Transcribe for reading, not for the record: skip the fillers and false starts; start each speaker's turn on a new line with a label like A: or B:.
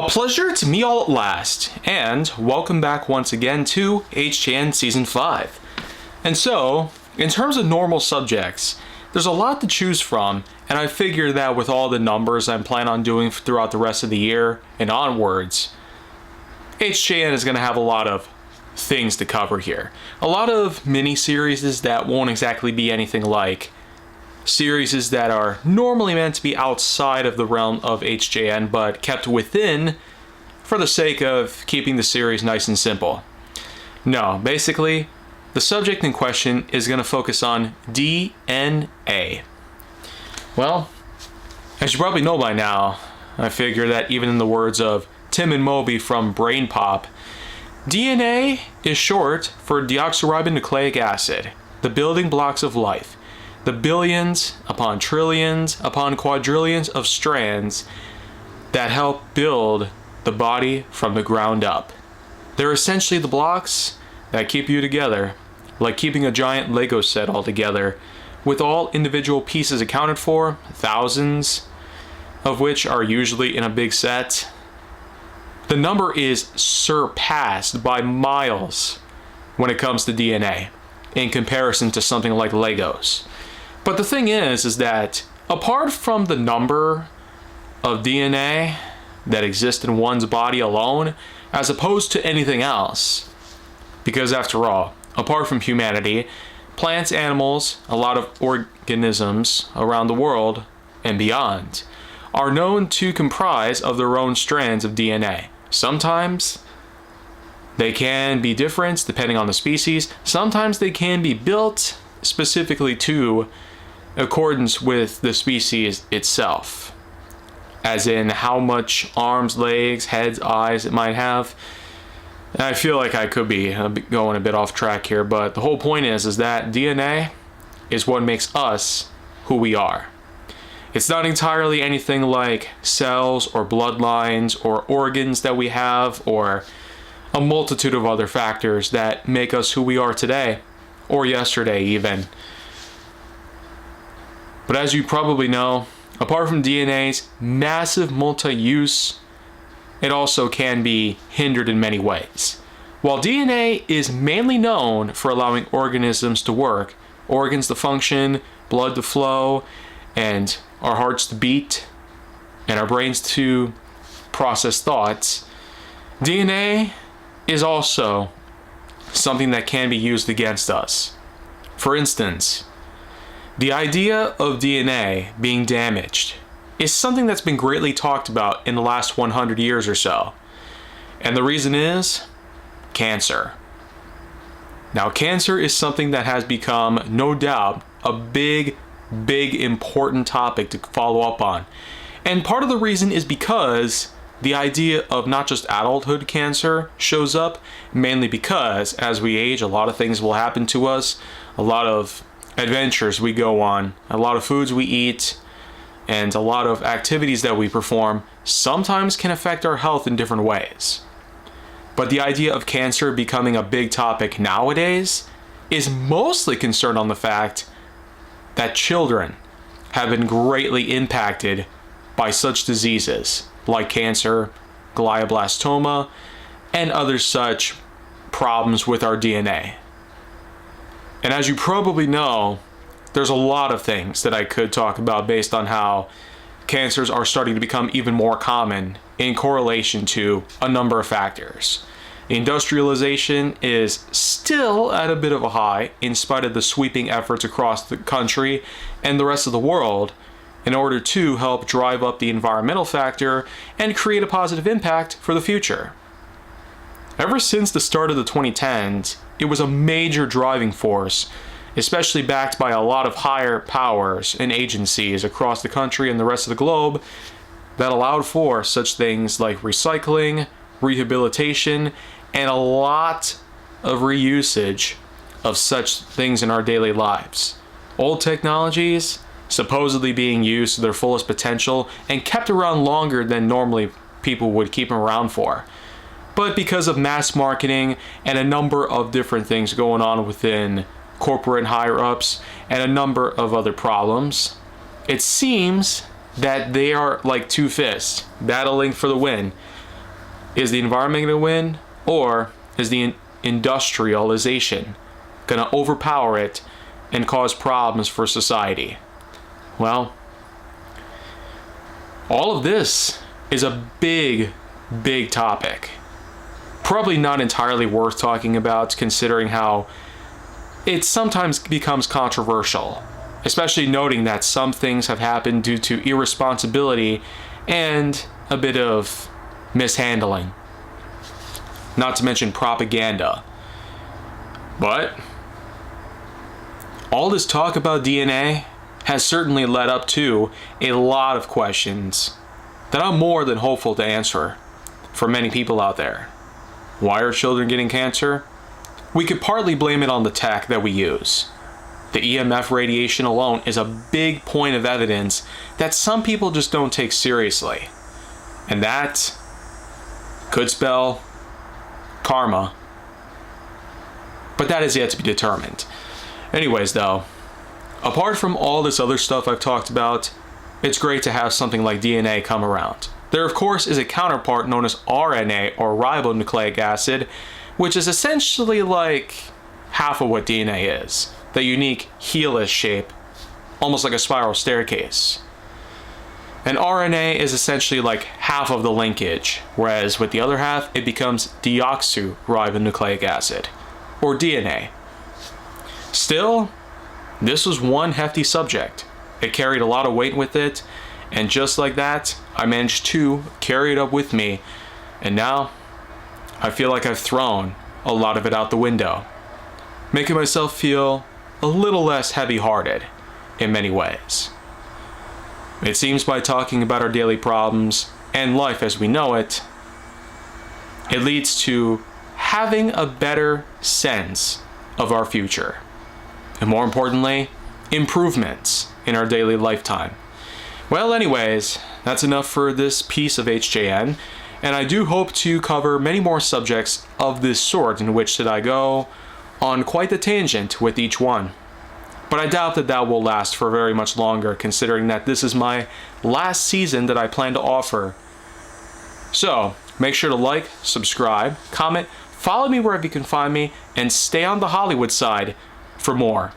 A: A pleasure to meet all at last, and welcome back once again to HJN Season 5. And so, in terms of normal subjects, there's a lot to choose from, and I figure that with all the numbers I'm planning on doing throughout the rest of the year and onwards, HJN is going to have a lot of things to cover here. A lot of mini-series that won't exactly be anything like series that are normally meant to be outside of the realm of HJN but kept within for the sake of keeping the series nice and simple. No, basically, the subject in question is going to focus on DNA. Well, as you probably know by now, I figure that even in the words of Tim and Moby from Brain Pop, DNA is short for deoxyribonucleic acid, the building blocks of life. The billions upon trillions upon quadrillions of strands that help build the body from the ground up. They're essentially the blocks that keep you together, like keeping a giant Lego set all together, with all individual pieces accounted for, thousands of which are usually in a big set. The number is surpassed by miles when it comes to DNA in comparison to something like Legos. But the thing is that apart from the number of DNA that exists in one's body alone, as opposed to anything else, because after all, apart from humanity, plants, animals, a lot of organisms around the world and beyond are known to comprise of their own strands of DNA. Sometimes they can be different depending on the species. Sometimes they can be built specifically to accordance with the species itself, as in how much arms, legs, heads, eyes it might have. I feel like I could be going a bit off track here, but the whole point is that DNA is what makes us who we are. It's not entirely anything like cells or bloodlines or organs that we have, or a multitude of other factors that make us who we are today, or yesterday even. But as you probably know, apart from DNA's massive multi-use, it also can be hindered in many ways. While DNA is mainly known for allowing organisms to work, organs to function, blood to flow, and our hearts to beat, and our brains to process thoughts, DNA is also something that can be used against us. For instance, the idea of DNA being damaged is something that's been greatly talked about in the last 100 years or so. And the reason is cancer. Now, cancer is something that has become, no doubt, a big important topic to follow up on. And part of the reason is because the idea of not just adulthood cancer shows up, mainly because as we age, a lot of things will happen to us, a lot of adventures we go on, a lot of foods we eat, and a lot of activities that we perform sometimes can affect our health in different ways. But the idea of cancer becoming a big topic nowadays is mostly concerned on the fact that children have been greatly impacted by such diseases like cancer, glioblastoma, and other such problems with our DNA. And as you probably know, there's a lot of things that I could talk about based on how cancers are starting to become even more common in correlation to a number of factors. Industrialization is still at a bit of a high in spite of the sweeping efforts across the country and the rest of the world in order to help drive up the environmental factor and create a positive impact for the future. Ever since the start of the 2010s, it was a major driving force, especially backed by a lot of higher powers and agencies across the country and the rest of the globe that allowed for such things like recycling, rehabilitation, and a lot of reusage of such things in our daily lives. Old technologies supposedly being used to their fullest potential and kept around longer than normally people would keep them around for. But because of mass marketing and a number of different things going on within corporate higher-ups and a number of other problems, it seems that they are like two fists battling for the win. Is the environment going to win, or is the industrialization going to overpower it and cause problems for society? Well, all of this is a big, big topic. Probably not entirely worth talking about, considering how it sometimes becomes controversial, especially noting that some things have happened due to irresponsibility and a bit of mishandling. Not to mention propaganda. But all this talk about DNA has certainly led up to a lot of questions that I'm more than hopeful to answer for many people out there. Why are children getting cancer? We could partly blame it on the tech that we use. The EMF radiation alone is a big point of evidence that some people just don't take seriously. And that could spell karma. But that is yet to be determined. Anyways though, apart from all this other stuff I've talked about, it's great to have something like DNA come around. There of course is a counterpart known as RNA, or ribonucleic acid, which is essentially like half of what DNA is. The unique helix shape, almost like a spiral staircase. And RNA is essentially like half of the linkage, whereas with the other half, it becomes deoxyribonucleic acid, or DNA. Still, this was one hefty subject. It carried a lot of weight with it, and just like that, I managed to carry it up with me, and now I feel like I've thrown a lot of it out the window, making myself feel a little less heavy-hearted in many ways. It seems by talking about our daily problems and life as we know it, it leads to having a better sense of our future. And more importantly, improvements in our daily lifetime. Well, anyways, that's enough for this piece of HJN, and I do hope to cover many more subjects of this sort, in which that I go on quite the tangent with each one. But I doubt that that will last for very much longer, considering that this is my last season that I plan to offer. So, make sure to like, subscribe, comment, follow me wherever you can find me, and stay on the Hollywood side for more.